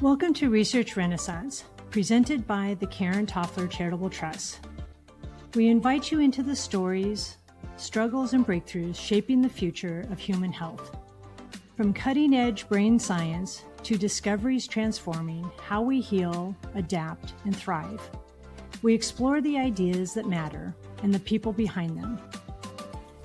Welcome to Research Renaissance, presented by the Karen Toffler Charitable Trust. We invite you into the stories, struggles, and breakthroughs shaping the future of human health. From cutting-edge brain science to discoveries transforming how we heal, adapt, and thrive, we explore the ideas that matter and the people behind them.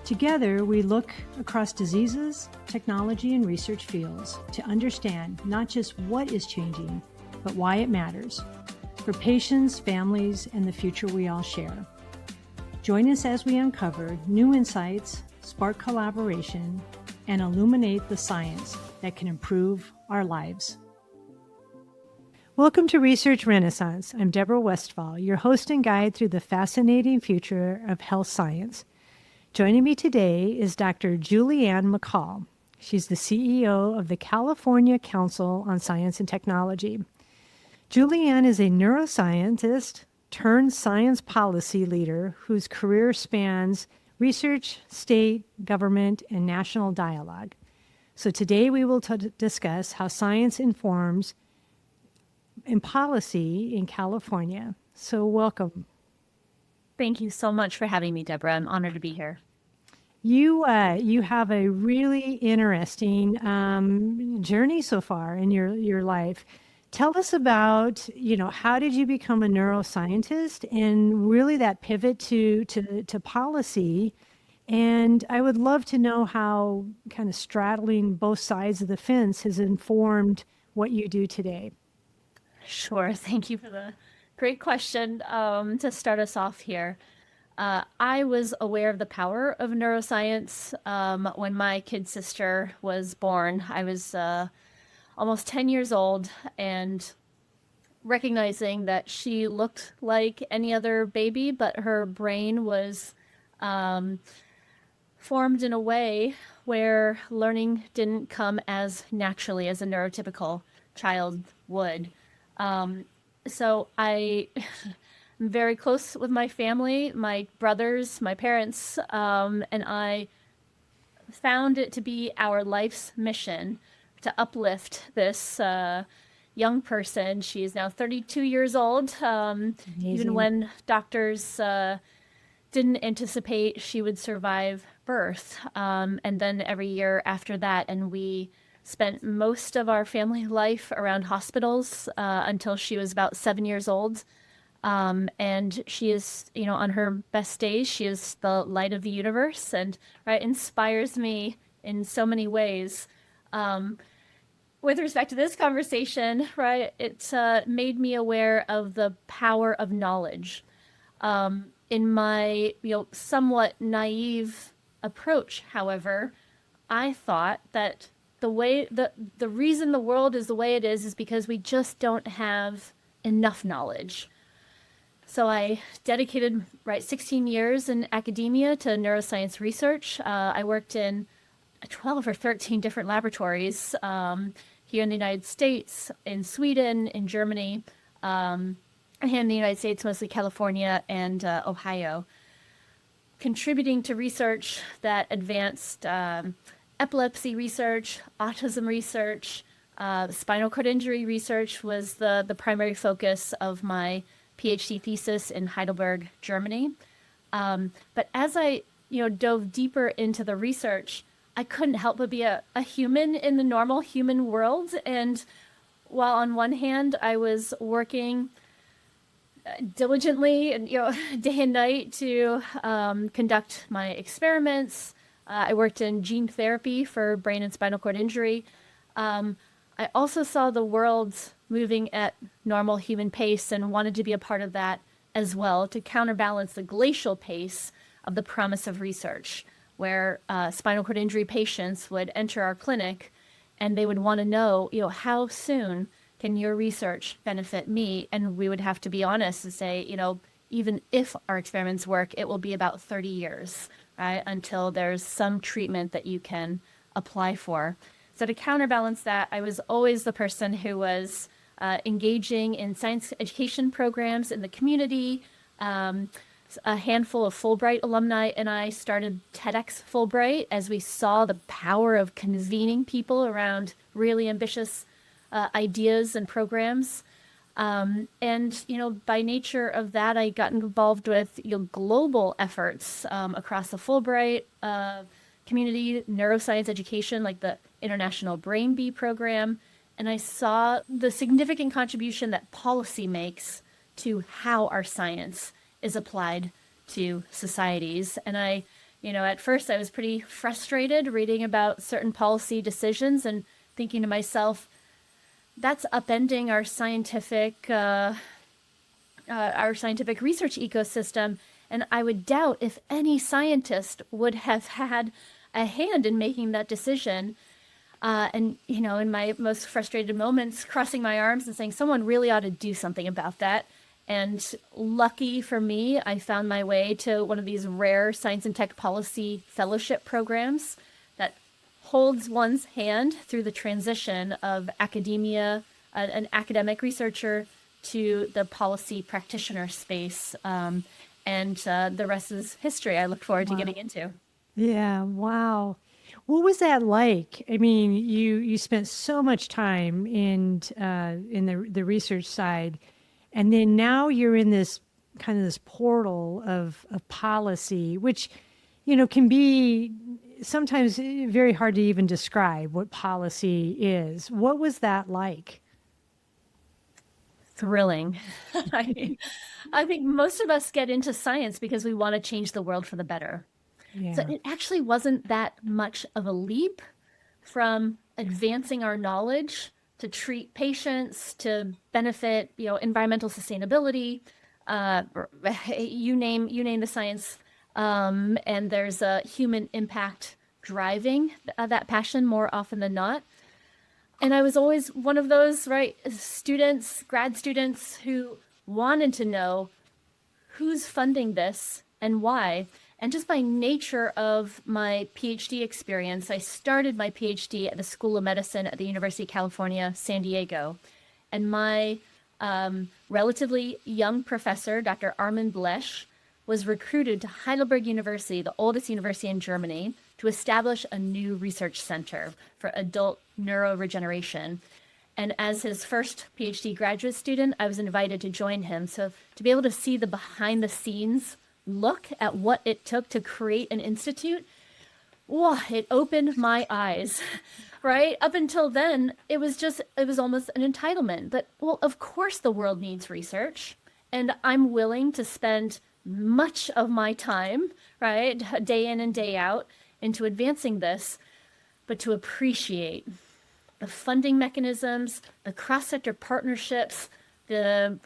Together, we look across diseases, technology, and research fields to understand not just what is changing, but why it matters for patients, families, and the future we all share. Join us as we uncover new insights, spark collaboration, and illuminate the science that can improve our lives. Welcome to Research Renaissance. I'm Deborah Wesphal, your host and guide through the fascinating future of health science. Joining me today is Dr. Julianne McCall. She's the CEO of the California Council on Science and Technology. Julianne is a neuroscientist turned science policy leader whose career spans research, state, government, and national dialogue. So today we will discuss how science informs in policy in California. So welcome. Thank you so much for having me, Deborah. I'm honored to be here. You have a really interesting journey so far in your life. Tell us about, how did you become a neuroscientist and really that pivot to policy? And I would love to know how kind of straddling both sides of the fence has informed what you do today. Sure. Thank you for the great question to start us off here. I was aware of the power of neuroscience when my kid sister was born. I was almost 10 years old, and recognizing that she looked like any other baby, but her brain was formed in a way where learning didn't come as naturally as a neurotypical child would. So I'm very close with my family, my brothers, my parents, and I found it to be our life's mission to uplift this young person. She is now 32 years old, even when doctors didn't anticipate she would survive birth. And then every year after that, and we spent most of our family life around hospitals until she was about 7 years old. And she is, on her best days, she is the light of the universe and inspires me in so many ways. With respect to this conversation, it made me aware of the power of knowledge. In my, somewhat naive approach, however, I thought that the reason the world is the way it is because we just don't have enough knowledge. So I dedicated 16 years in academia to neuroscience research. I worked in 12 or 13 different laboratories here in the United States, in Sweden, in Germany, and here in the United States, mostly California and Ohio, contributing to research that advanced epilepsy research, autism research, spinal cord injury research was the primary focus of my PhD thesis in Heidelberg, Germany. But as I dove deeper into the research, I couldn't help but be a human in the normal human world. And while on one hand, I was working diligently and day and night to conduct my experiments. I worked in gene therapy for brain and spinal cord injury. I also saw the world moving at normal human pace and wanted to be a part of that as well to counterbalance the glacial pace of the promise of research, where spinal cord injury patients would enter our clinic and they would want to know, how soon can your research benefit me? And we would have to be honest and say, even if our experiments work, it will be about 30 years, right, until there's some treatment that you can apply for. So to counterbalance that, I was always the person who was engaging in science education programs in the community. A handful of Fulbright alumni and I started TEDx Fulbright as we saw the power of convening people around really ambitious ideas and programs. And, by nature of that, I got involved with global efforts across the Fulbright community, neuroscience education, like the International Brain Bee program. And I saw the significant contribution that policy makes to how our science is applied to societies. And at first I was pretty frustrated reading about certain policy decisions and thinking to myself, that's upending our scientific research ecosystem. And I would doubt if any scientist would have had a hand in making that decision. And in my most frustrated moments, crossing my arms and saying, someone really ought to do something about that. And lucky for me, I found my way to one of these rare science and tech policy fellowship programs that holds one's hand through the transition of academia, an academic researcher, to the policy practitioner space. And the rest is history. I look forward to getting into. Yeah, wow. What was that like? I mean, you spent so much time in the research side, and then now you're in this kind of this portal of policy, which, can be sometimes very hard to even describe what policy is. What was that like? Thrilling. I think most of us get into science because we want to change the world for the better. Yeah. So it actually wasn't that much of a leap from advancing our knowledge to treat patients, to benefit, environmental sustainability, you name the science. And there's a human impact driving that passion more often than not. And I was always one of those, grad students who wanted to know who's funding this and why. And just by nature of my PhD experience, I started my PhD at the School of Medicine at the University of California, San Diego. And my relatively young professor, Dr. Armin Blesch, was recruited to Heidelberg University, the oldest university in Germany, to establish a new research center for adult neuroregeneration. And as his first PhD graduate student, I was invited to join him. So to be able to see the behind the scenes look at what it took to create an institute, it opened my eyes, right? Up until then, it was almost an entitlement that, of course the world needs research, and I'm willing to spend much of my time, right, day in and day out, into advancing this, but to appreciate the funding mechanisms, the cross-sector partnerships, the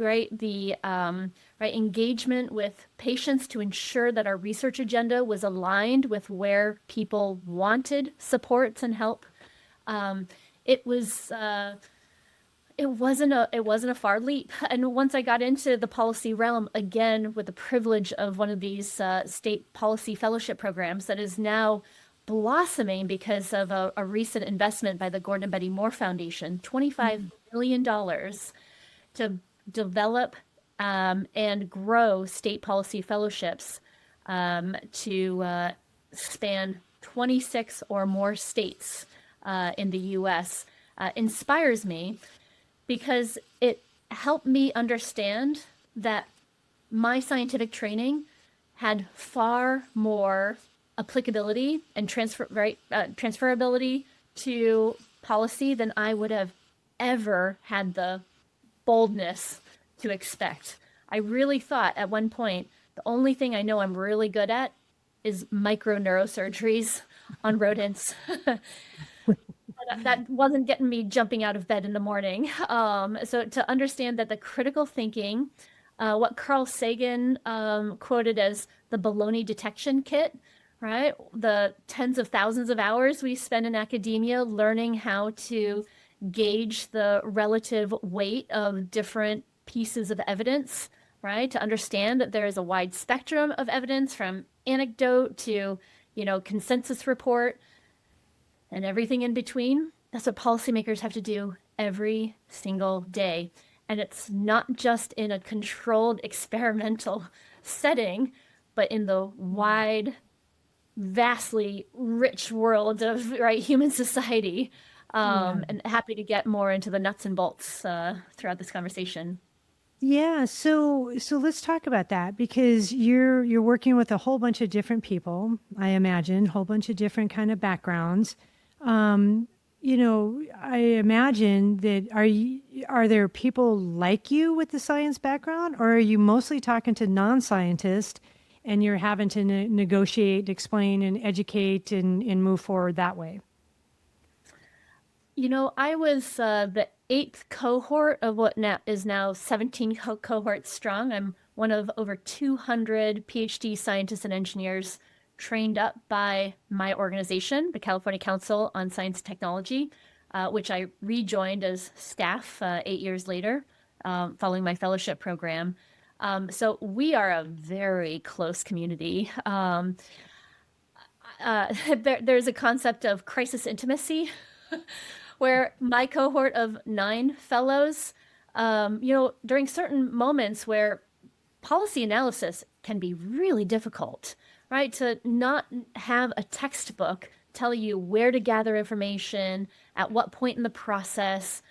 engagement with patients to ensure that our research agenda was aligned with where people wanted supports and help. It wasn't a far leap. And once I got into the policy realm, again, with the privilege of one of these state policy fellowship programs that is now blossoming because of a recent investment by the Gordon and Betty Moore Foundation, $25 million to develop and grow state policy fellowships to span 26 or more states in the U.S. Inspires me because it helped me understand that my scientific training had far more applicability and transferability to policy than I would have ever had the boldness to expect. I really thought at one point, the only thing I know I'm really good at is micro neurosurgeries on rodents. That wasn't getting me jumping out of bed in the morning. So to understand that the critical thinking, what Carl Sagan quoted as the baloney detection kit, right? The tens of thousands of hours we spend in academia learning how to gauge the relative weight of different pieces of evidence, right? To understand that there is a wide spectrum of evidence from anecdote to, consensus report and everything in between. That's what policymakers have to do every single day. And it's not just in a controlled experimental setting, but in the wide, vastly rich world of human society. Yeah. And happy to get more into the nuts and bolts throughout this conversation. Yeah, so let's talk about that because you're working with a whole bunch of different people, I imagine, a whole bunch of different kind of backgrounds. Um, I imagine that are there people like you with the science background, or are you mostly talking to non-scientists and you're having to negotiate, explain, and educate and move forward that way? I was the eighth cohort of what now is now 17 cohorts strong. I'm one of over 200 PhD scientists and engineers trained up by my organization, the California Council on Science and Technology, which I rejoined as staff 8 years later, following my fellowship program. So we are a very close community. There's a concept of crisis intimacy where my cohort of 9 fellows, during certain moments where policy analysis can be really difficult, right? To not have a textbook tell you where to gather information, at what point in the process,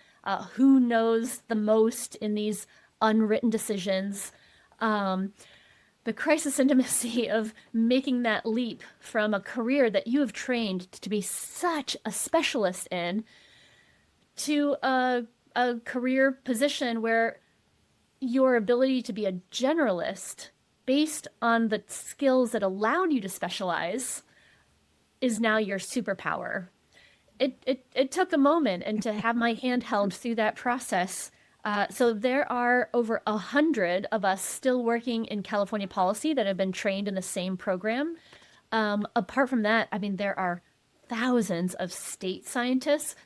who knows the most in these unwritten decisions. The crisis intimacy of making that leap from a career that you have trained to be such a specialist in to a career position where your ability to be a generalist based on the skills that allowed you to specialize is now your superpower. It took a moment and to have my hand held through that process. So there are over 100 of us still working in California policy that have been trained in the same program. Apart from that, I mean, there are thousands of state scientists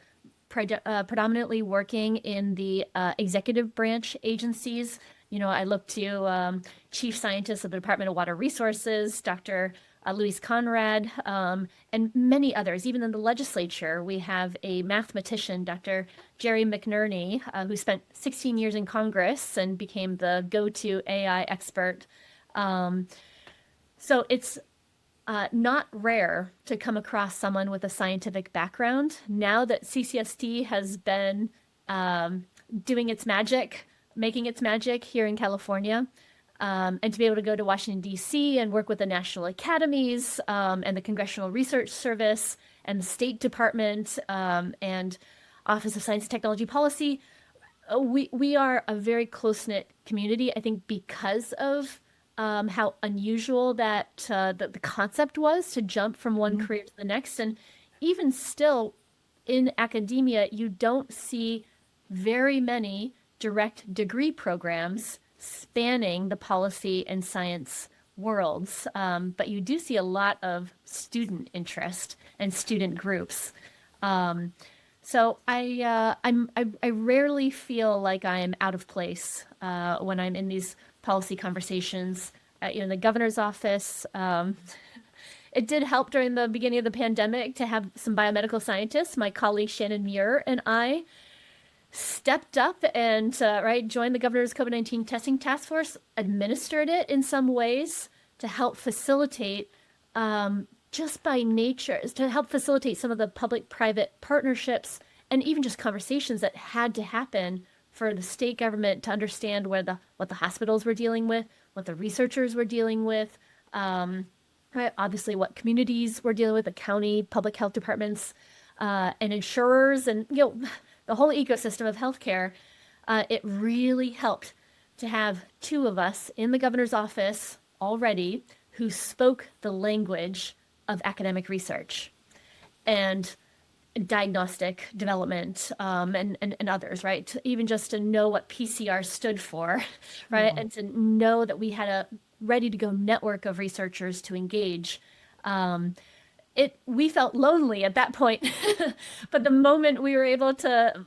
predominantly working in the executive branch agencies. I look to Chief Scientist of the Department of Water Resources, Dr. Luis Conrad, and many others. Even in the legislature, we have a mathematician, Dr. Jerry McNerney, who spent 16 years in Congress and became the go-to AI expert. So it's not rare to come across someone with a scientific background. Now that CCST has been doing its magic, making its magic here in California, and to be able to go to Washington, D.C. and work with the national academies and the Congressional Research Service and the State Department and Office of Science and Technology Policy, we are a very close-knit community, I think, because of how unusual that the concept was to jump from one career to the next. And even still in academia, you don't see very many direct degree programs spanning the policy and science worlds. But you do see a lot of student interest and student groups. So I rarely feel like I am out of place when I'm in these policy conversations. In the governor's office, it did help during the beginning of the pandemic to have some biomedical scientists. My colleague Shannon Muir and I stepped up and joined the governor's COVID-19 testing task force, administered it in some ways to help facilitate just by nature, to help facilitate some of the public-private partnerships and even just conversations that had to happen for the state government to understand what the hospitals were dealing with, what the researchers were dealing with, obviously what communities were dealing with, the county public health departments, and insurers, and the whole ecosystem of healthcare. It really helped to have 2 of us in the governor's office already who spoke the language of academic research and diagnostic development and others, right? Even just to know what PCR stood for, right? And to know that we had a ready to go network of researchers to engage. We felt lonely at that point, but the moment we were able to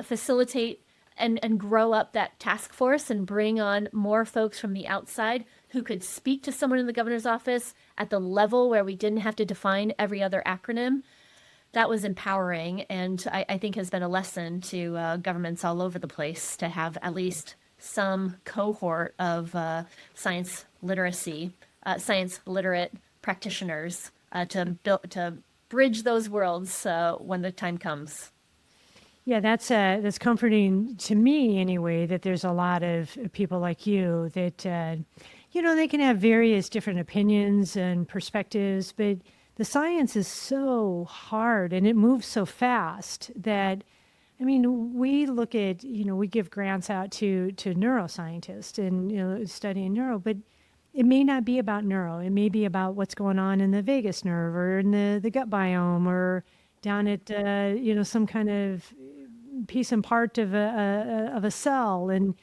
facilitate and grow up that task force and bring on more folks from the outside who could speak to someone in the governor's office at the level where we didn't have to define every other acronym, that was empowering, and I think has been a lesson to governments all over the place to have at least some cohort of science literacy, science literate practitioners to bridge those worlds when the time comes. Yeah, that's comforting to me anyway, that there's a lot of people like you that, they can have various different opinions and perspectives, but the science is so hard and it moves so fast that, I mean, we look at, we give grants out to neuroscientists and, studying neuro, but it may not be about neuro. It may be about what's going on in the vagus nerve or in the gut biome or down at, some kind of piece and part of a cell. And,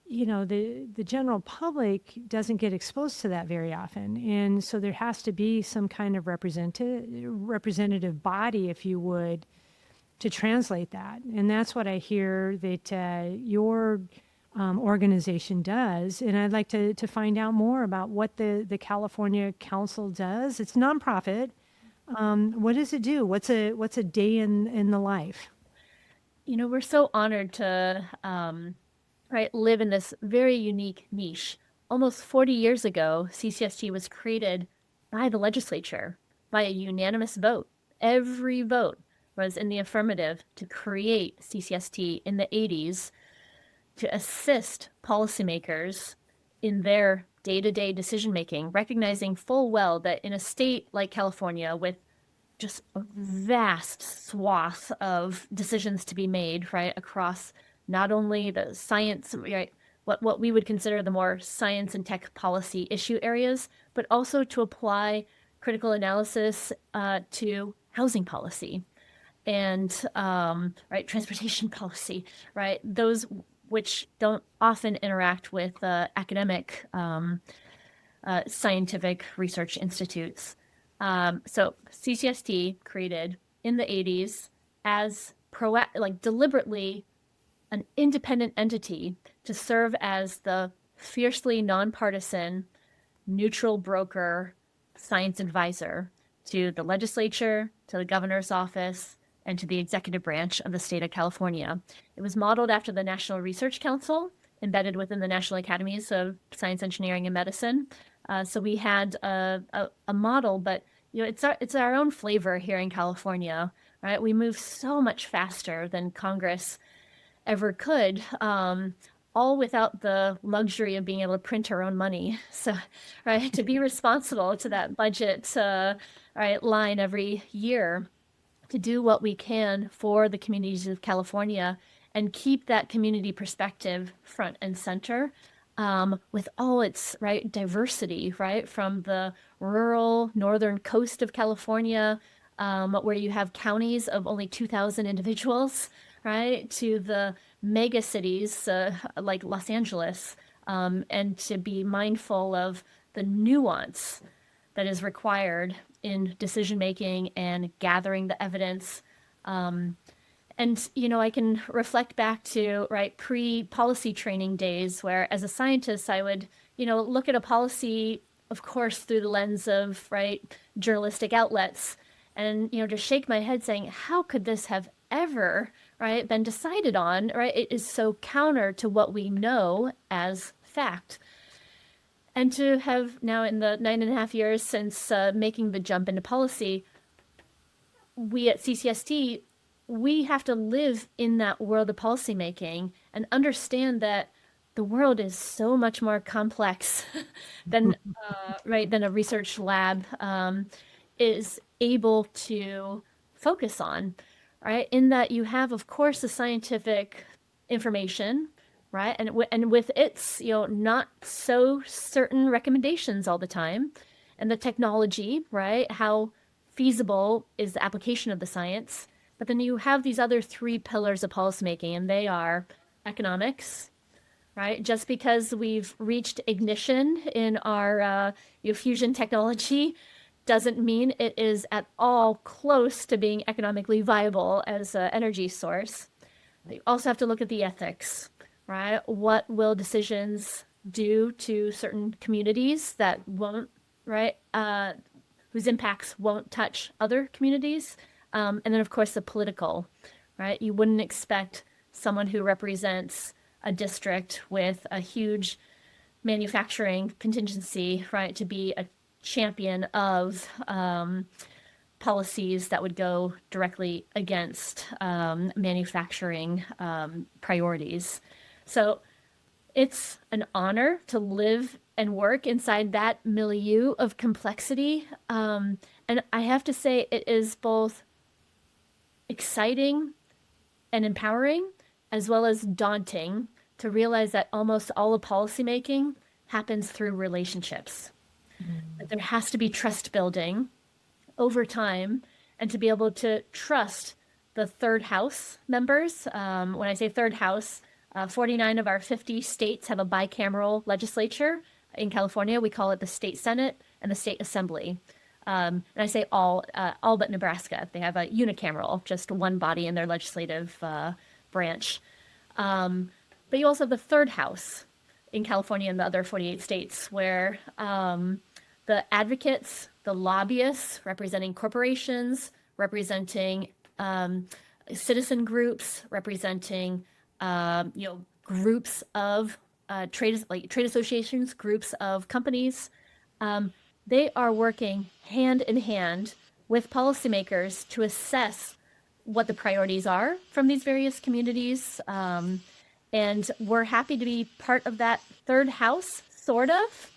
the general public doesn't get exposed to that very often. And so there has to be some kind of representative body, if you would, to translate that. And that's what I hear that your organization does. And I'd like to find out more about what the California Council does. It's nonprofit. What does it do? What's a day in the life? We're so honored to live in this very unique niche. Almost 40 years ago, CCST was created by the legislature by a unanimous vote. Every vote was in the affirmative to create CCST in the 80s to assist policymakers in their day-to-day decision-making, recognizing full well that in a state like California with just a vast swath of decisions to be made, right, across not only the science, right, what we would consider the more science and tech policy issue areas, but also to apply critical analysis to housing policy and transportation policy, right, those which don't often interact with academic scientific research institutes. So CCST created in the 80s as deliberately an independent entity to serve as the fiercely nonpartisan, neutral broker, science advisor to the legislature, to the governor's office, and to the executive branch of the state of California. It was modeled after the National Research Council, embedded within the National Academies of Science, Engineering, and Medicine. So we had a model, but it's our own flavor here in California, right? We move so much faster than Congress ever could, all without the luxury of being able to print our own money. So, right, to be responsible to that budget, line every year, to do what we can for the communities of California and keep that community perspective front and center. With all its diversity, right, from the rural northern coast of California, where you have counties of only 2,000 individuals, right, to the mega cities like Los Angeles, and to be mindful of the nuance that is required in decision making and gathering the evidence. And, I can reflect back to, pre-policy training days where as a scientist, I would, look at a policy, of course, through the lens of, journalistic outlets and, just shake my head saying, how could this have ever, been decided on, It is so counter to what we know as fact. And to have now in the 9.5 years since making the jump into policy, we at CCST, we have to live in that world of policymaking and understand that the world is so much more complex than than a research lab is able to focus on, right? In that you have, of course, the scientific information, right, and with its not so certain recommendations all the time, and the technology, right? How feasible is the application of the science? But then you have these other three pillars of policymaking, and they are economics, right? Just because we've reached ignition in our fusion technology doesn't mean it is at all close to being economically viable as an energy source. You also have to look at the ethics, right? What will decisions do to certain communities that won't, whose impacts won't touch other communities? And then, of course, the political, right? You wouldn't expect someone who represents a district with a huge manufacturing contingency, right, to be a champion of policies that would go directly against manufacturing priorities. So it's an honor to live and work inside that milieu of complexity. And I have to say, it is both exciting and empowering, as well as daunting, to realize that almost all of policymaking happens through relationships. That there has to be trust building over time, and to be able to trust the third house members. When I say third house, 49 of our 50 states have a bicameral legislature. In California, we call it the state Senate and the state assembly. And I say all but Nebraska. They have a unicameral, just one body in their legislative branch. But you also have the third house in California and the other 48 states, where the advocates, the lobbyists representing corporations, representing citizen groups, representing groups of trade associations, groups of companies, they are working hand in hand with policymakers to assess what the priorities are from these various communities. And we're happy to be part of that third house, sort of,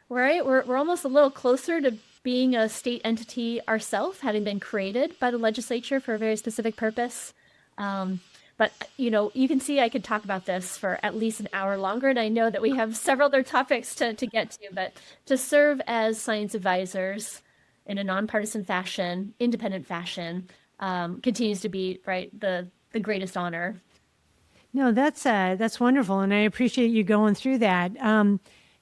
right? We're almost a little closer to being a state entity ourselves, having been created by the legislature for a very specific purpose. But, you can see I could talk about this for at least an hour longer, and I know that we have several other topics to get to, but to serve as science advisors in a nonpartisan fashion, independent fashion, continues to be, right, the greatest honor. No, that's wonderful, and I appreciate you going through that.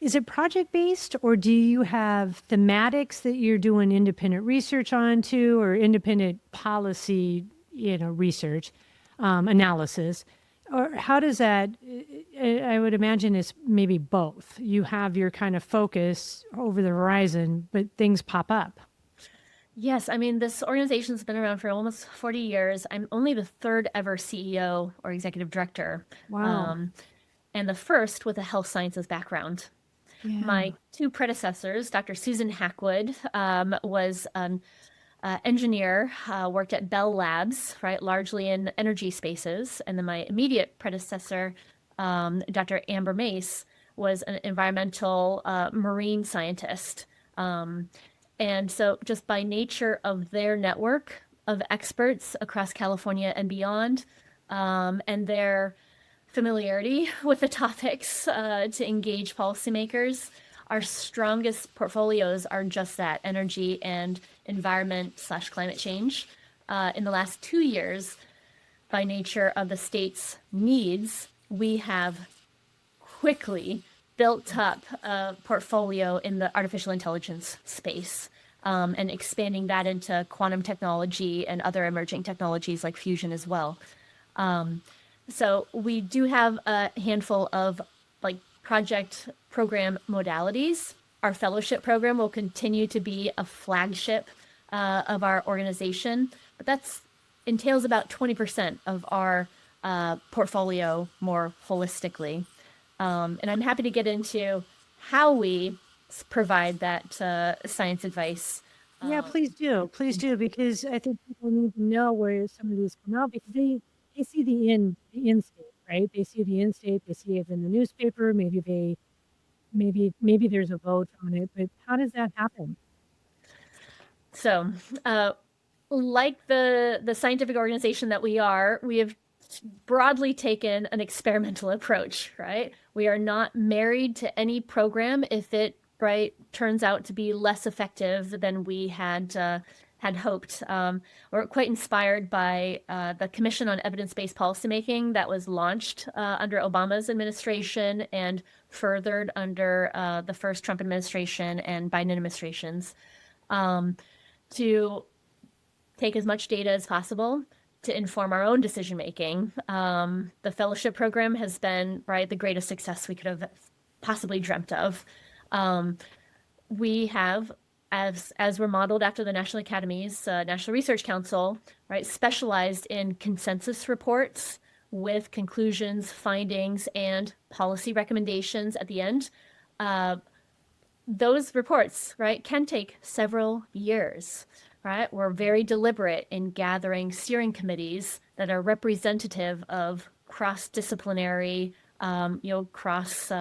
Is it project-based, or do you have thematics that you're doing independent research on too, or independent policy, research, analysis? Or how does that, I would imagine it's maybe both. You have your kind of focus over the horizon, but things pop up. Yes, I mean, this organization's been around for almost 40 years. I'm only the third ever CEO or executive director. Wow. And the first with a health sciences background. Yeah. My two predecessors, Dr. Susan Hackwood, was an engineer, worked at Bell Labs, right, largely in energy spaces. And then my immediate predecessor, Dr. Amber Mace, was an environmental marine scientist. And so just by nature of their network of experts across California and beyond, and their familiarity with the topics to engage policymakers, our strongest portfolios are just that: energy and environment/climate change. In the last 2 years, by nature of the state's needs, we have quickly built up a portfolio in the artificial intelligence space, and expanding that into quantum technology and other emerging technologies like fusion as well. So we do have a handful of project program modalities. Our fellowship program will continue to be a flagship of our organization, but that entails about 20% of our portfolio more holistically. And I'm happy to get into how we provide that science advice. Yeah, please do. Please do, because I think people need to know where some of these come out, because they see the end state, right? They see the end state, they see it in the newspaper, maybe there's a vote on it, but how does that happen? So, like the scientific organization that we have broadly taken an experimental approach, right? We are not married to any program if it, turns out to be less effective than we had hoped. We're quite inspired by the Commission on Evidence-Based Policymaking that was launched under Obama's administration and furthered under the first Trump administration and Biden administrations, to take as much data as possible to inform our own decision making. The fellowship program has been the greatest success we could have possibly dreamt of. We have, as we're modeled after the National Academies, National Research Council, specialized in consensus reports with conclusions, findings, and policy recommendations at the end. Those reports, can take several years. right? We're very deliberate in gathering steering committees that are representative of cross-disciplinary, cross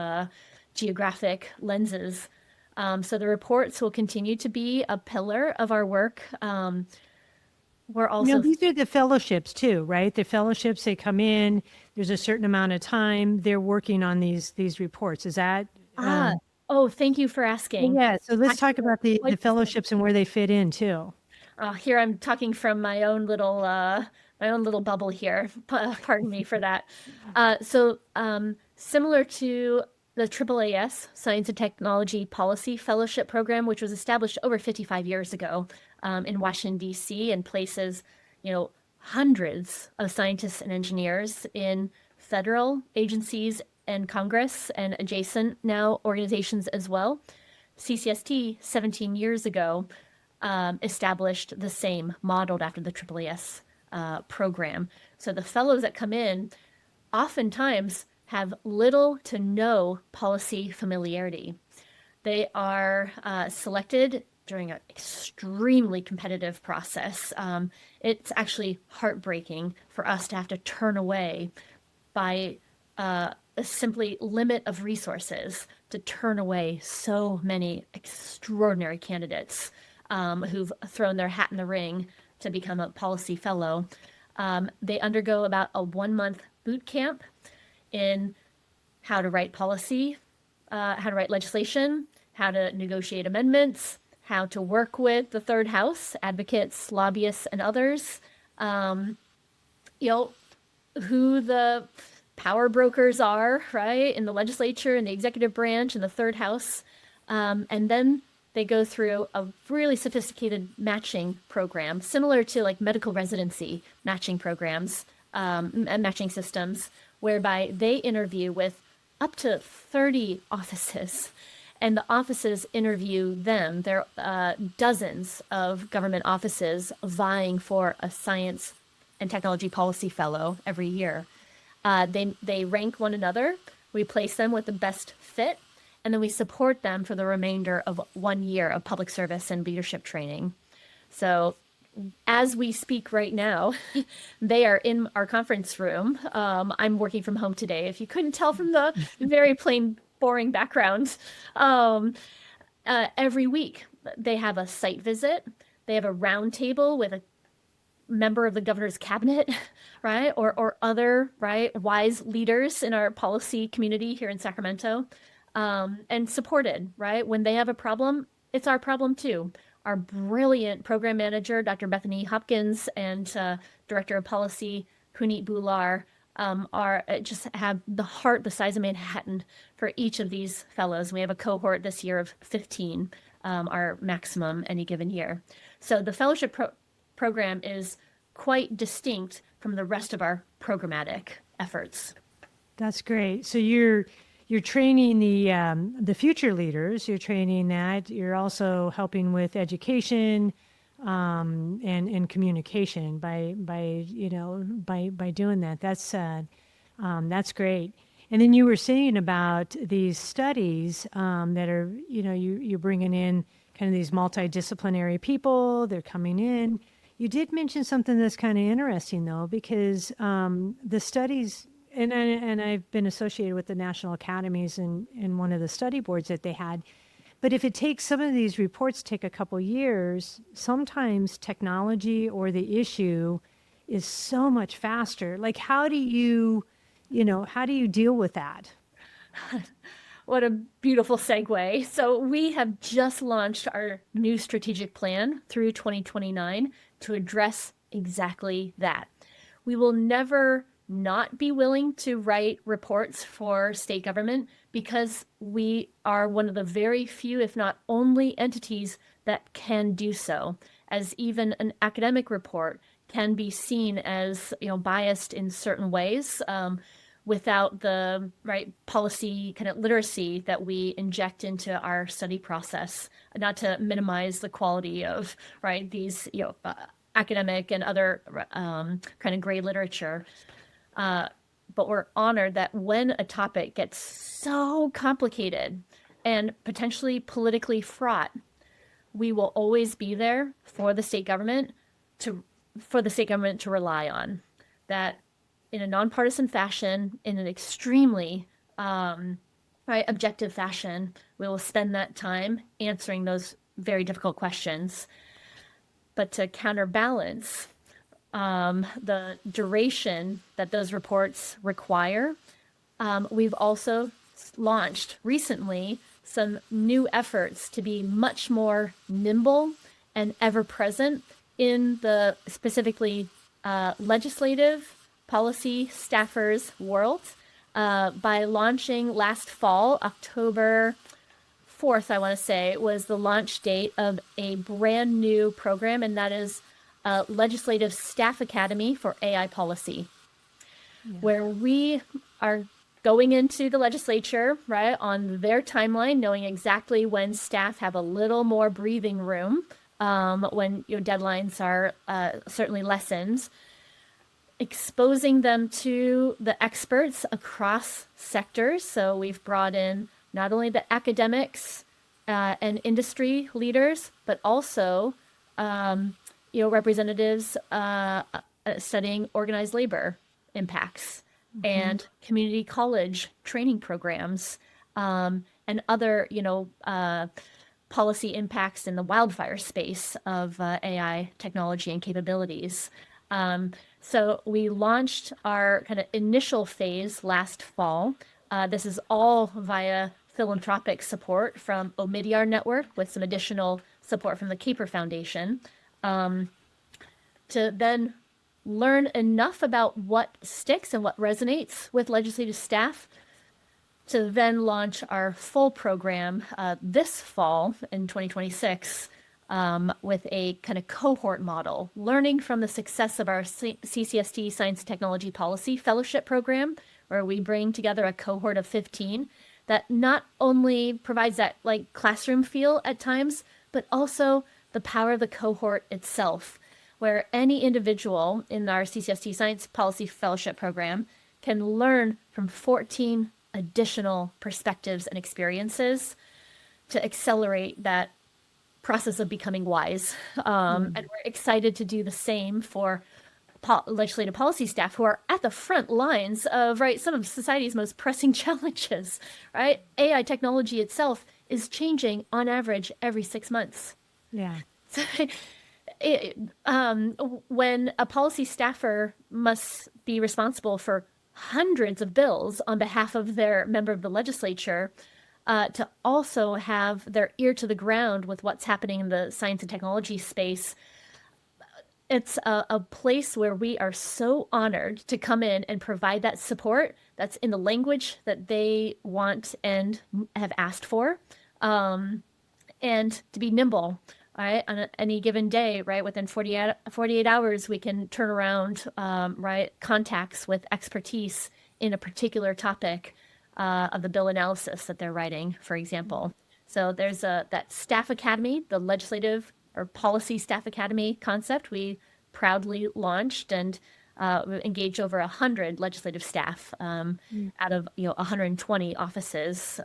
geographic lenses. So the reports will continue to be a pillar of our work. We're also These are the fellowships too, right? The fellowships, they come in, there's a certain amount of time they're working on these reports. Is that? oh, thank you for asking. Yeah. So let's talk Actually, about the quite the same. fellowships and where they fit in too. Here I'm talking from my own little bubble here. Pardon me for that. Similar to the AAAS Science and Technology Policy Fellowship Program, which was established over 55 years ago in Washington, D.C., and places, hundreds of scientists and engineers in federal agencies and Congress and adjacent now organizations as well. CCST 17 years ago established the same, modeled after the AAAS program. So the fellows that come in oftentimes have little to no policy familiarity. They are selected during an extremely competitive process. It's actually heartbreaking for us to have to turn away by a simply limit of resources to turn away so many extraordinary candidates who've thrown their hat in the ring to become a policy fellow. They undergo about a 1-month boot camp in how to write policy, how to write legislation, how to negotiate amendments, how to work with the third house, advocates, lobbyists, and others. Who the power brokers are, right, in the legislature and the executive branch and the third house. And then they go through a really sophisticated matching program, similar to like medical residency matching programs and matching systems, whereby they interview with up to 30 offices. And the offices interview them. There are dozens of government offices vying for a science and technology policy fellow every year. They rank one another. We place them with the best fit, and then we support them for the remainder of 1 year of public service and leadership training. So as we speak right now, they are in our conference room. I'm working from home today, if you couldn't tell from the very plain, boring background. Every week, they have a site visit. They have a round table with a member of the governor's cabinet, right? Or other, right, wise leaders in our policy community here in Sacramento, and supported, right? When they have a problem, it's our problem too. Our brilliant program manager, Dr. Bethany Hopkins, and Director of Policy, Puneet Bhular, just have the heart the size of Manhattan for each of these fellows. We have a cohort this year of 15, our maximum any given year. So the fellowship program is quite distinct from the rest of our programmatic efforts. That's great. So you're training the future leaders. You're training that. You're also helping with education and communication by doing that. That's great. And then you were saying about these studies that are you're bringing in kind of these multidisciplinary people. They're coming in. You did mention something that's kind of interesting though, because the studies. And I've been associated with the National Academies and one of the study boards that they had. But if it takes, some of these reports take a couple years, sometimes technology or the issue is so much faster. Like, how do you deal with that? What a beautiful segue. So we have just launched our new strategic plan through 2029 to address exactly that. We will never not be willing to write reports for state government because we are one of the very few, if not only, entities that can do so, as even an academic report can be seen as biased in certain ways without the right policy kind of literacy that we inject into our study process, not to minimize the quality of these academic and other kind of gray literature. But we're honored that when a topic gets so complicated and potentially politically fraught, we will always be there for the state government to rely on. That in a nonpartisan fashion, in an extremely objective fashion, we will spend that time answering those very difficult questions. But to counterbalance the duration that those reports require, we've also launched recently some new efforts to be much more nimble and ever present in the specifically legislative policy staffers world by launching last fall, October 4th, I want to say, was the launch date of a brand new program, and that is a Legislative Staff Academy for AI Policy, where we are going into the legislature, right, on their timeline, knowing exactly when staff have a little more breathing room, when your deadlines are certainly lessened, exposing them to the experts across sectors. So we've brought in not only the academics and industry leaders, but also representatives studying organized labor impacts and community college training programs and other policy impacts in the wildfire space of AI technology and capabilities. So we launched our kind of initial phase last fall. This is all via philanthropic support from Omidyar Network with some additional support from the Caper Foundation, to then learn enough about what sticks and what resonates with legislative staff to then launch our full program this fall in 2026 with a kind of cohort model, learning from the success of our CCST Science and Technology Policy Fellowship Program, where we bring together a cohort of 15 that not only provides that like classroom feel at times, but also the power of the cohort itself, where any individual in our CCST Science Policy Fellowship Program can learn from 14 additional perspectives and experiences to accelerate that process of becoming wise. And we're excited to do the same for legislative policy staff who are at the front lines of some of society's most pressing challenges, right? AI technology itself is changing on average every 6 months. Yeah. So, when a policy staffer must be responsible for hundreds of bills on behalf of their member of the legislature, to also have their ear to the ground with what's happening in the science and technology space, it's a place where we are so honored to come in and provide that support that's in the language that they want and have asked for, and to be nimble. Right, on any given day, right, within 48 hours, we can turn around, contacts with expertise in a particular topic of the bill analysis that they're writing, for example. So there's that staff academy, the legislative or policy staff academy concept we proudly launched, and engaged over 100 legislative staff out of 120 offices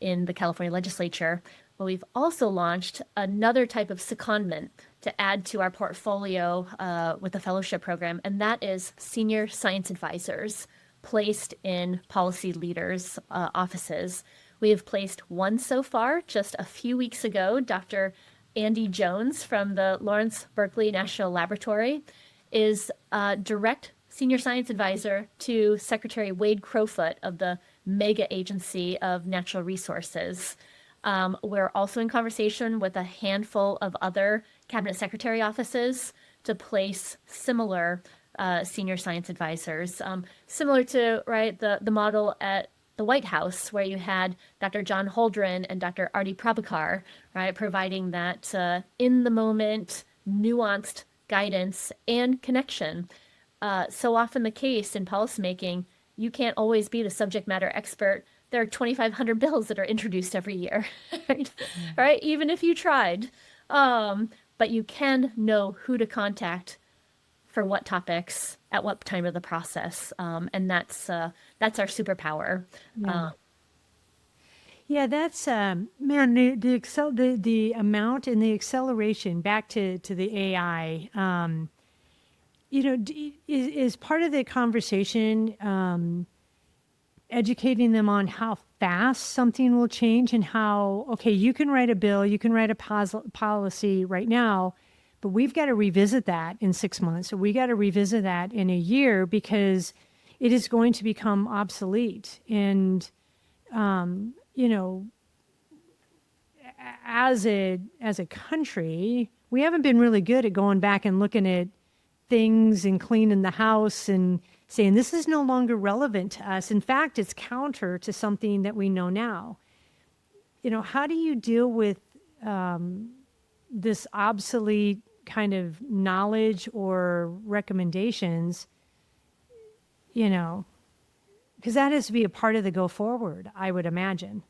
in the California legislature. But we've also launched another type of secondment to add to our portfolio with the fellowship program, and that is senior science advisors placed in policy leaders' offices. We have placed one so far. Just a few weeks ago, Dr. Andy Jones from the Lawrence Berkeley National Laboratory is a direct senior science advisor to Secretary Wade Crowfoot of the mega agency of natural resources. We're also in conversation with a handful of other cabinet secretary offices to place similar senior science advisors, similar to the model at the White House, where you had Dr. John Holdren and Dr. Arti Prabhakar, providing that in the moment, nuanced guidance and connection. So often the case in policymaking, you can't always be the subject matter expert. There are 2,500 bills that are introduced every year, right? Even if you tried, but you can know who to contact for what topics at what time of the process, and that's our superpower. Yeah, that's man, the amount and the acceleration back to the AI. Is part of the conversation educating them on how fast something will change and how, okay, you can write a bill, you can write a policy right now, but we've got to revisit that in 6 months. So we got to revisit that in a year because it is going to become obsolete. And, you know, as a country, we haven't been really good at going back and looking at things and cleaning the house and saying this is no longer relevant to us. In fact, it's counter to something that we know now. How do you deal with this obsolete kind of knowledge or recommendations? Because that has to be a part of the go forward, I would imagine.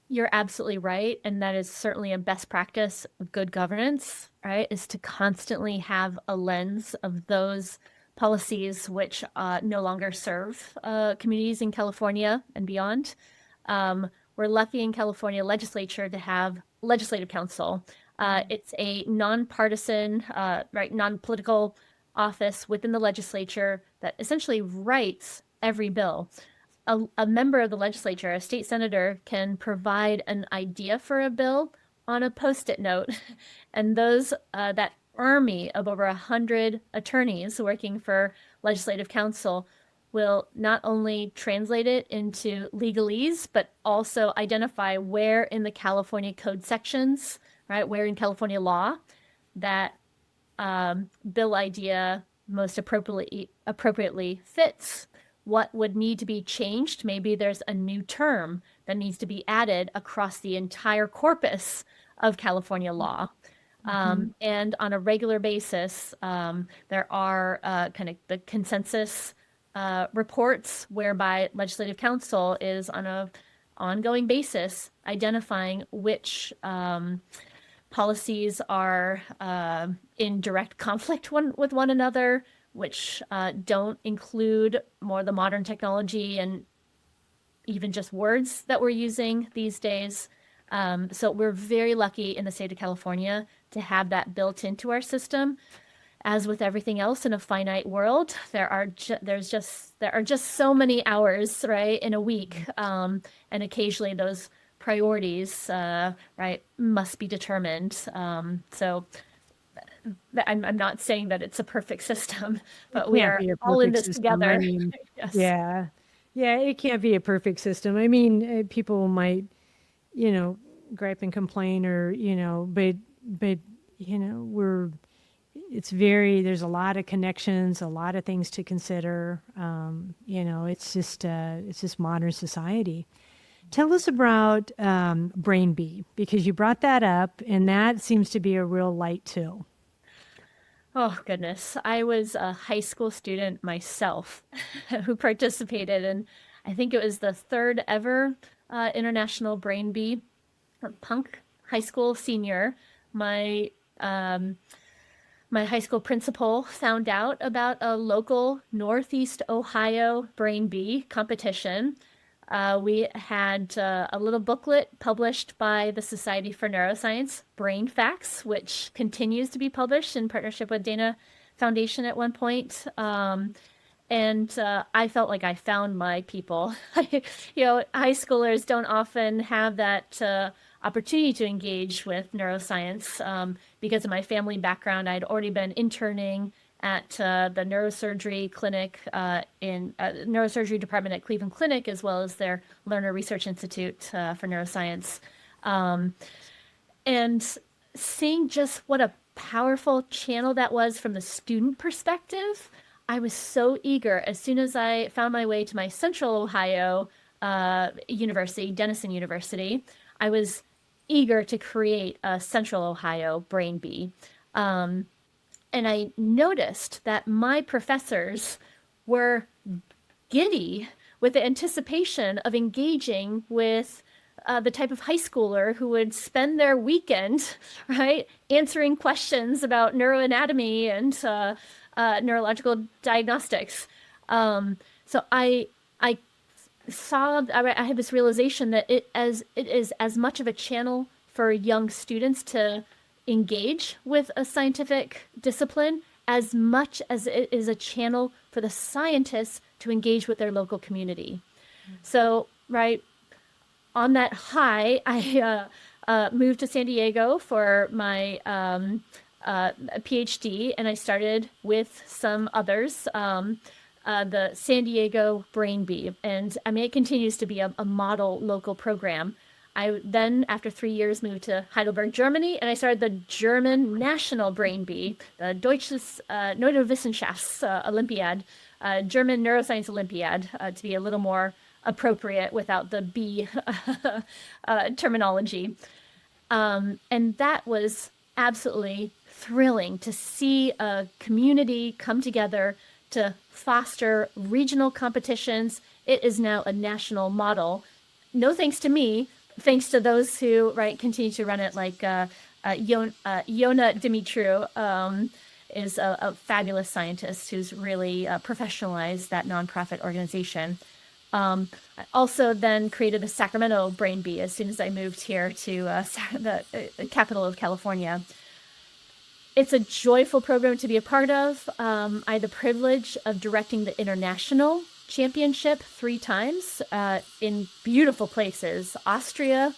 You're absolutely right. And that is certainly a best practice of good governance, right? Is to constantly have a lens of those policies which no longer serve communities in California and beyond. We're lucky in California legislature to have legislative council. It's a nonpartisan, non-political office within the legislature that essentially writes every bill. A member of the legislature, a state senator, can provide an idea for a bill on a Post-it note, and that army of over 100 attorneys working for legislative council will not only translate it into legalese, but also identify where in the California code sections, right, where in California law that bill idea most appropriately fits. What would need to be changed? Maybe there's a new term that needs to be added across the entire corpus of California law. And on a regular basis, there are kind of the consensus reports whereby legislative council is on an ongoing basis identifying which policies are in direct conflict with one another, which don't include more the modern technology and even just words that we're using these days. So we're very lucky in the state of California to have that built into our system. As with everything else in a finite world, there are just so many hours, right, in a week, and occasionally those priorities, right, must be determined. So I'm not saying that it's a perfect system, but we are all in this together. I mean, yes. Yeah, it can't be a perfect system. I mean, people might, gripe and complain, or but there's a lot of connections, a lot of things to consider. It's just modern society. Tell us about Brain Bee, because you brought that up, and that seems to be a real light too. Oh, goodness. I was a high school student myself who participated in, I think it was the third ever International Brain Bee, punk high school senior. My high school principal found out about a local Northeast Ohio Brain Bee competition. We had a little booklet published by the Society for Neuroscience, Brain Facts, which continues to be published in partnership with Dana Foundation at one point. And I felt like I found my people. High schoolers don't often have that opportunity to engage with neuroscience. Because of my family background, I'd already been interning at the neurosurgery clinic in neurosurgery department at Cleveland Clinic, as well as their Lerner Research Institute for Neuroscience. And seeing just what a powerful channel that was from the student perspective, I was so eager. As soon as I found my way to my Central Ohio university, Denison University, I was eager to create a Central Ohio Brain Bee. And I noticed that my professors were giddy with the anticipation of engaging with the type of high schooler who would spend their weekend, right, answering questions about neuroanatomy and neurological diagnostics. So I I had this realization that it is as much of a channel for young students to engage with a scientific discipline as much as it is a channel for the scientists to engage with their local community. So, right, on that high, I moved to San Diego for my PhD, and I started with some others, the San Diego Brain Bee. And I mean, it continues to be a model local program. I then, after 3 years, moved to Heidelberg, Germany, and I started the German National Brain Bee, the Deutsches Neurowissenschafts Olympiad, German Neuroscience Olympiad, to be a little more appropriate without the bee terminology. And that was absolutely thrilling to see a community come together to foster regional competitions. It is now a national model. No thanks to me, thanks to those who continue to run it, like Yona Dimitriou is a fabulous scientist who's really professionalized that nonprofit organization. I also then created the Sacramento Brain Bee as soon as I moved here to the capital of California. It's a joyful program to be a part of. I had the privilege of directing the international championship 3 times in beautiful places: Austria,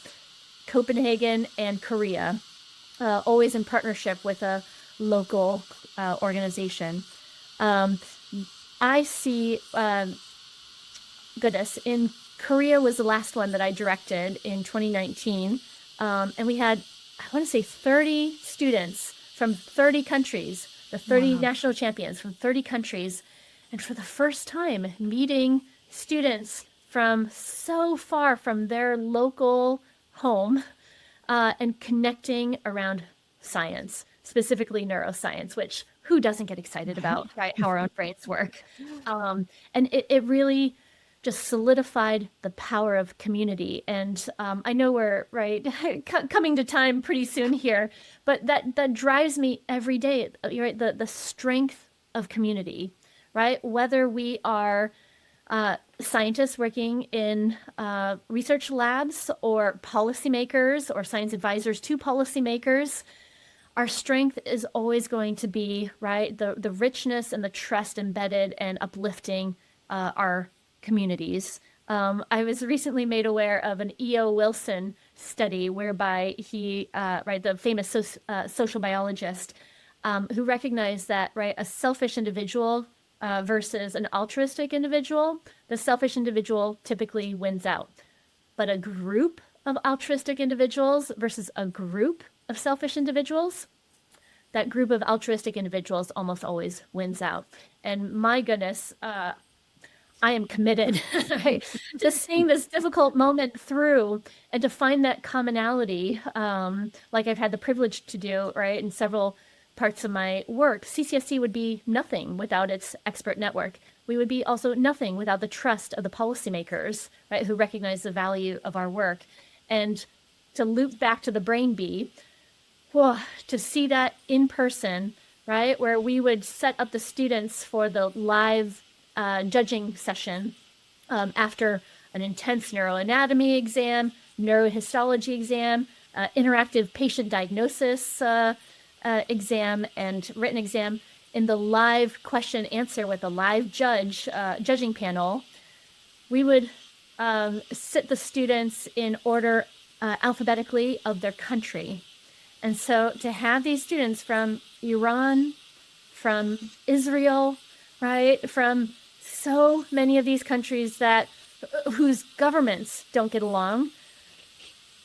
Copenhagen, and Korea, always in partnership with a local organization. I see, in Korea was the last one that I directed in 2019. And we had, I want to say, 30 students from 30 countries, the 30 Wow. national champions from 30 countries. And for the first time, meeting students from so far from their local home and connecting around science, specifically neuroscience, which who doesn't get excited about, right? How our own brains work. And it really just solidified the power of community. And I know we're coming to time pretty soon here, but that drives me every day. Right, the strength of community, right? Whether we are scientists working in research labs, or policymakers, or science advisors to policymakers, our strength is always going to be the richness and the trust embedded and uplifting our communities. I was recently made aware of an E.O. Wilson study whereby he, the famous social biologist, who recognized that a selfish individual versus an altruistic individual, the selfish individual typically wins out. But a group of altruistic individuals versus a group of selfish individuals, that group of altruistic individuals almost always wins out. And my goodness, I am committed to seeing this difficult moment through and to find that commonality, like I've had the privilege to do, in several parts of my work. CCST would be nothing without its expert network. We would be also nothing without the trust of the policymakers, who recognize the value of our work. And to loop back to the Brain Bee, to see that in person, where we would set up the students for the live judging session after an intense neuroanatomy exam, neurohistology exam, interactive patient diagnosis exam, and written exam. In the live question answer with a live judging panel, we would sit the students in order alphabetically of their country. And so to have these students from Iran, from Israel, from so many of these countries whose governments don't get along,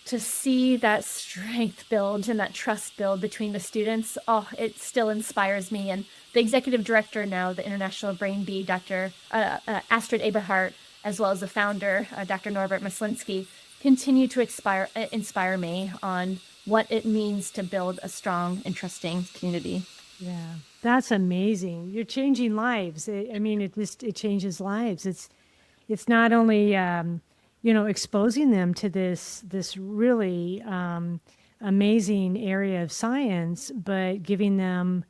to see that strength build and that trust build between the students, it still inspires me. And the executive director now of the International Brain Bee, Dr. Astrid Eberhardt, as well as the founder, Dr. Norbert Maslinski, continue to inspire me on what it means to build a strong and trusting community. Yeah, that's amazing. You're changing lives. It changes lives. It's not only exposing them to this really amazing area of science, but giving them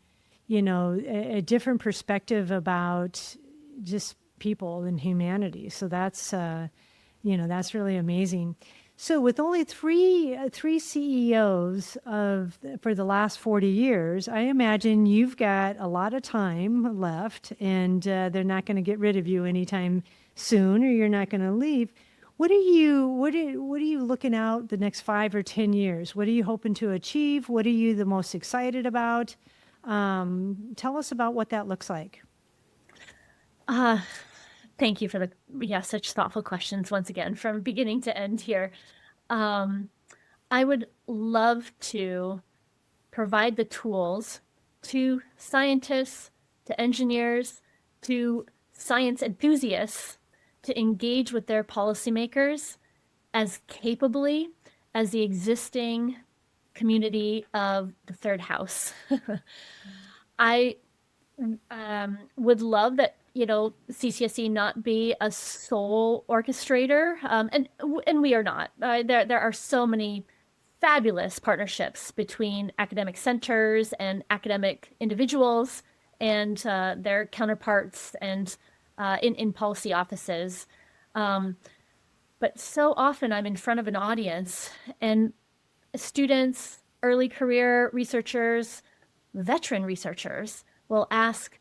a different perspective about just people and humanity. So that's, that's really amazing. So with only three CEOs for the last 40 years, I imagine you've got a lot of time left, and they're not going to get rid of you anytime soon, or you're not going to leave. What are you looking out the next 5 or 10 years? What are you hoping to achieve? What are you the most excited about? Tell us about what that looks like. Thank you for such thoughtful questions once again from beginning to end here. I would love to provide the tools to scientists, to engineers, to science enthusiasts to engage with their policymakers as capably as the existing community of the third house. I would love that, CCST not be a sole orchestrator, and we are not. There are so many fabulous partnerships between academic centers and academic individuals and their counterparts and in policy offices. But so often I'm in front of an audience and students, early career researchers, veteran researchers will ask,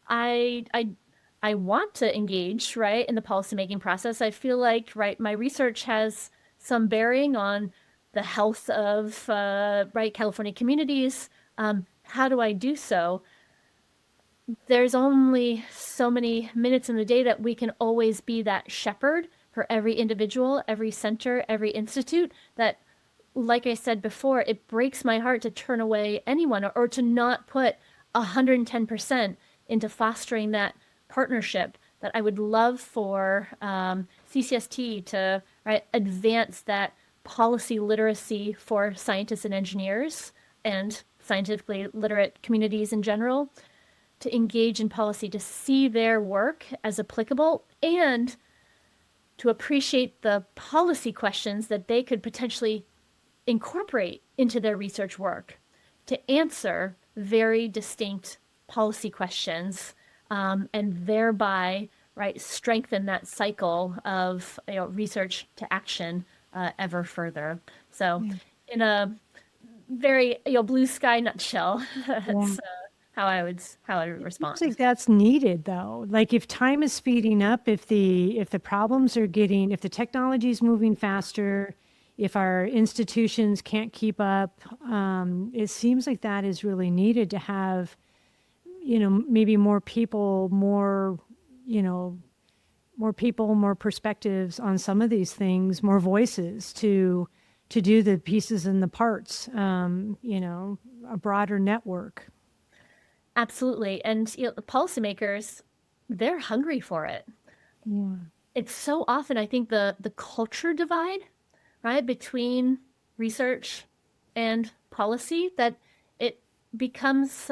I want to engage, right, in the policymaking process. I feel like, right, my research has some bearing on the health of, California communities. How do I do so? There's only so many minutes in the day that we can always be that shepherd for every individual, every center, every institute that, like I said before, it breaks my heart to turn away anyone or to not put 110% into fostering that partnership. That I would love for CCST to advance that policy literacy for scientists and engineers and scientifically literate communities in general, to engage in policy, to see their work as applicable, and to appreciate the policy questions that they could potentially incorporate into their research work to answer very distinct policy questions, and thereby strengthen that cycle of research to action ever further. So, in a very blue sky nutshell, that's how I would respond. I think that's needed, though. Like, if time is speeding up, if the if the technology is moving faster, if our institutions can't keep up, it seems like that is really needed to have, maybe more people, more perspectives on some of these things, more voices to do the pieces and the parts, a broader network. Absolutely. And the policymakers, they're hungry for it. Yeah. It's so often, I think, the culture divide, right, between research and policy, that it becomes,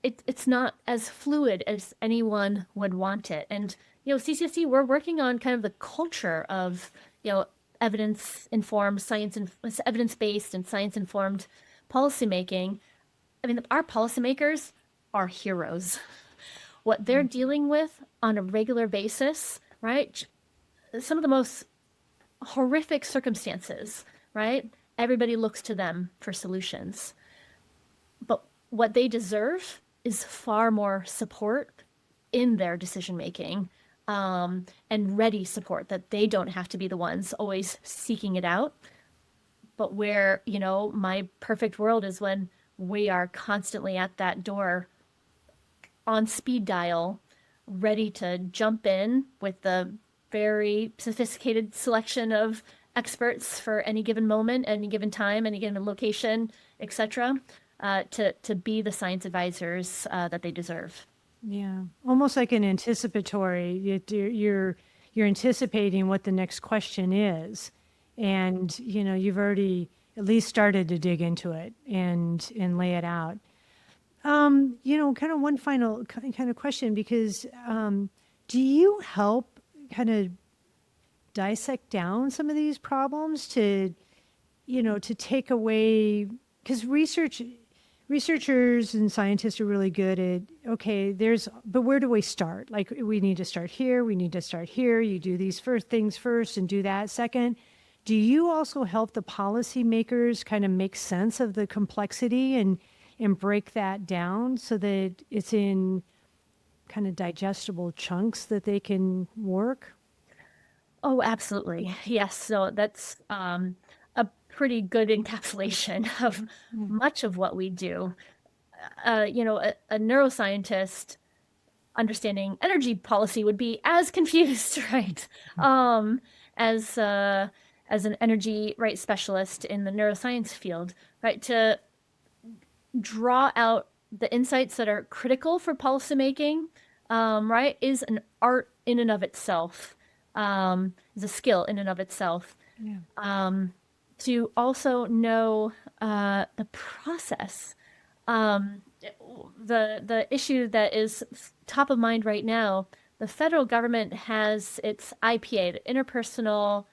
it's not as fluid as anyone would want it. And, CCST, we're working on kind of the culture of, evidence-informed, evidence-based and science-informed policymaking. I mean, our policymakers are heroes. What they're dealing with on a regular basis, right? Some of the most horrific circumstances, right? Everybody looks to them for solutions. But what they deserve is far more support in their decision-making, and ready support, that they don't have to be the ones always seeking it out. But where, my perfect world is when we are constantly at that door on speed dial, ready to jump in with the very sophisticated selection of experts for any given moment, any given time, any given location, etc., to be the science advisors that they deserve. Yeah, almost like an anticipatory. You're anticipating what the next question is, and you've already at least started to dig into it and lay it out. Kind of one final kind of question, because do you help kind of dissect down some of these problems to take away, because researchers and scientists are really good at, okay, but where do we start? Like, we need to start here, we need to start here. You do these first things first and do that second. Do you also help the policymakers kind of make sense of the complexity and break that down so that it's in kind of digestible chunks that they can work? Oh, absolutely. Yes. So that's a pretty good encapsulation of much of what we do. A neuroscientist understanding energy policy would be as confused, right? As an energy right specialist in the neuroscience field, right? To draw out the insights that are critical for policymaking, right, is an art in and of itself, is a skill in and of itself. Yeah. To also know the process. The issue that is top of mind right now, the federal government has its IPA, the Interpersonal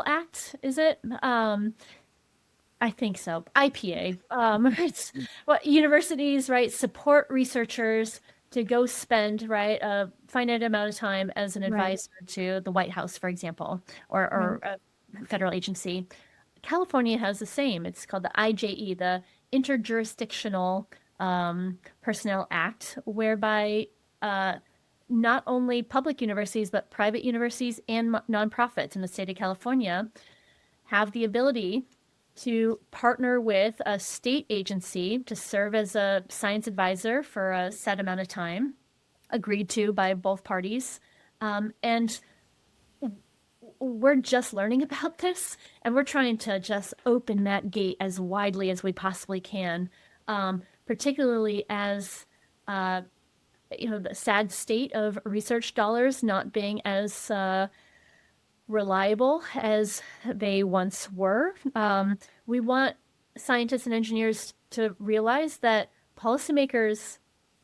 Act, is it? I think so. IPA. It's what universities, right, support researchers to go spend, right, a finite amount of time as an advisor to the White House, for example, or a federal agency. California has the same. It's called the IJE, the Interjurisdictional Personnel Act, whereby not only public universities, but private universities and nonprofits in the state of California have the ability to partner with a state agency to serve as a science advisor for a set amount of time, agreed to by both parties. And we're just learning about this, and we're trying to just open that gate as widely as we possibly can, particularly as the sad state of research dollars not being as reliable as they once were. We want scientists and engineers to realize that policymakers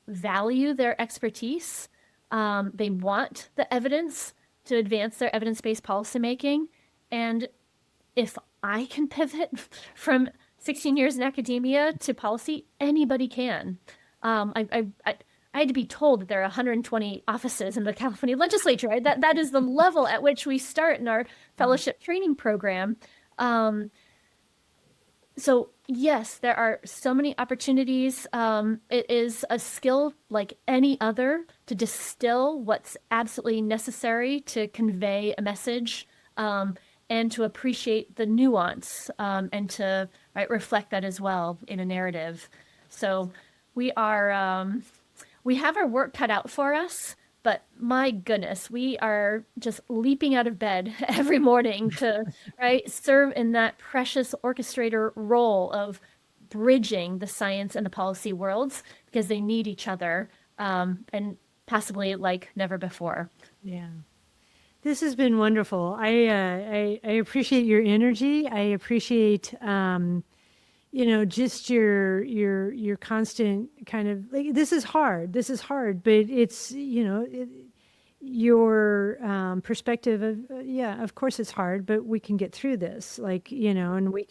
value their expertise. They want the evidence to advance their evidence-based policymaking. And if I can pivot from 16 years in academia to policy, anybody can. I had to be told that there are 120 offices in the California legislature. Right? That is the level at which we start in our fellowship training program. So yes, there are so many opportunities. It is a skill like any other to distill what's absolutely necessary to convey a message, and to appreciate the nuance, and to reflect that as well in a narrative. So we have our work cut out for us, but my goodness, we are just leaping out of bed every morning to serve in that precious orchestrator role of bridging the science and the policy worlds, because they need each other, and possibly like never before. Yeah. This has been wonderful. I appreciate your energy. I appreciate just your constant kind of like, this is hard, but it's, your perspective of, of course it's hard, but we can get through this, and we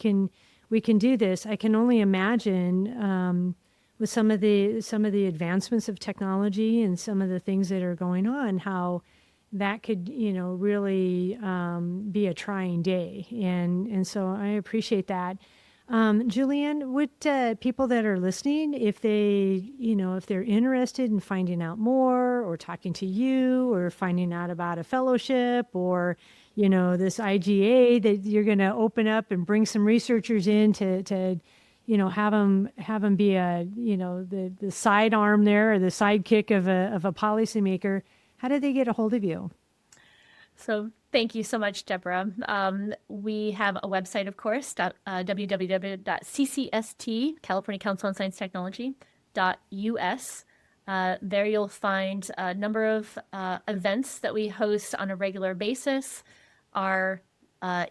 can do this. I can only imagine, with some of the advancements of technology and some of the things that are going on, how that could, really be a trying day. And so I appreciate that. Julianne, would people that are listening, if they're interested in finding out more or talking to you or finding out about a fellowship or, this IGA that you're going to open up and bring some researchers in to have them be the sidearm there or the sidekick of a policymaker, how do they get a hold of you? So thank you so much, Deborah. We have a website, of course, www.CCST, California Council on Science Technology, .us. There you'll find a number of events that we host on a regular basis. Our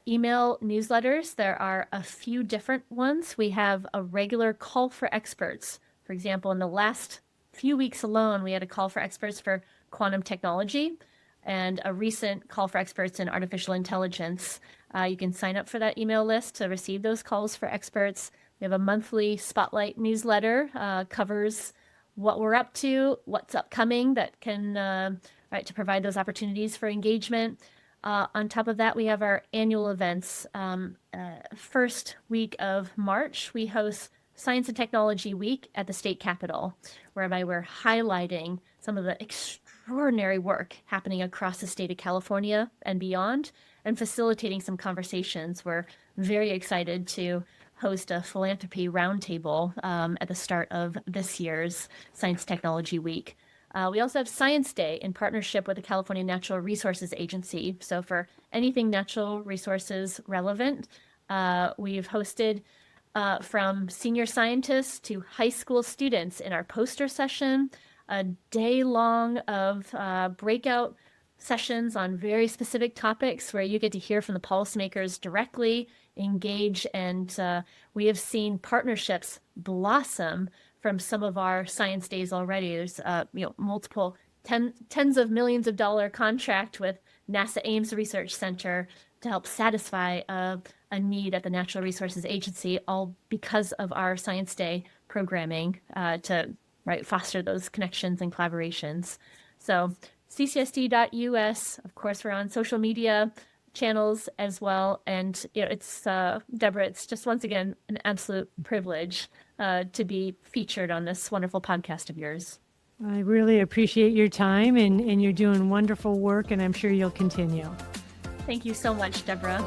email newsletters, there are a few different ones. We have a regular call for experts. For example, in the last few weeks alone, we had a call for experts for quantum technology. and a recent call for experts in artificial intelligence. You can sign up for that email list to receive those calls for experts. We have a monthly Spotlight newsletter, covers what we're up to, what's upcoming that can, to provide those opportunities for engagement. On top of that, we have our annual events. First week of March, we host Science and Technology Week at the state capitol, whereby we're highlighting some of the extraordinary work happening across the state of California and beyond, and facilitating some conversations. We're very excited to host a philanthropy roundtable at the start of this year's Science Technology Week. We also have Science Day in partnership with the California Natural Resources Agency. So for anything natural resources relevant, we've hosted from senior scientists to high school students in our poster session, a day long of breakout sessions on very specific topics where you get to hear from the policymakers directly, engage, and we have seen partnerships blossom from some of our science days already. There's multiple tens of millions of dollar contract with NASA Ames Research Center to help satisfy a need at the Natural Resources Agency, all because of our Science Day programming to foster those connections and collaborations. So CCST.us, of course, we're on social media channels as well. And it's Deborah, it's just once again an absolute privilege to be featured on this wonderful podcast of yours. I really appreciate your time, and you're doing wonderful work, and I'm sure you'll continue. Thank you so much, Deborah.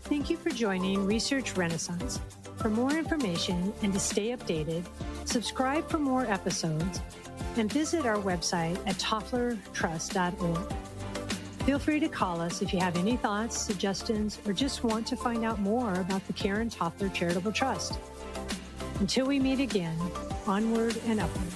Thank you for joining Research Renaissance. For more information and to stay updated, subscribe for more episodes and visit our website at tofflertrust.org. Feel free to call us if you have any thoughts, suggestions, or just want to find out more about the Karen Toffler Charitable Trust. Until we meet again, onward and upward.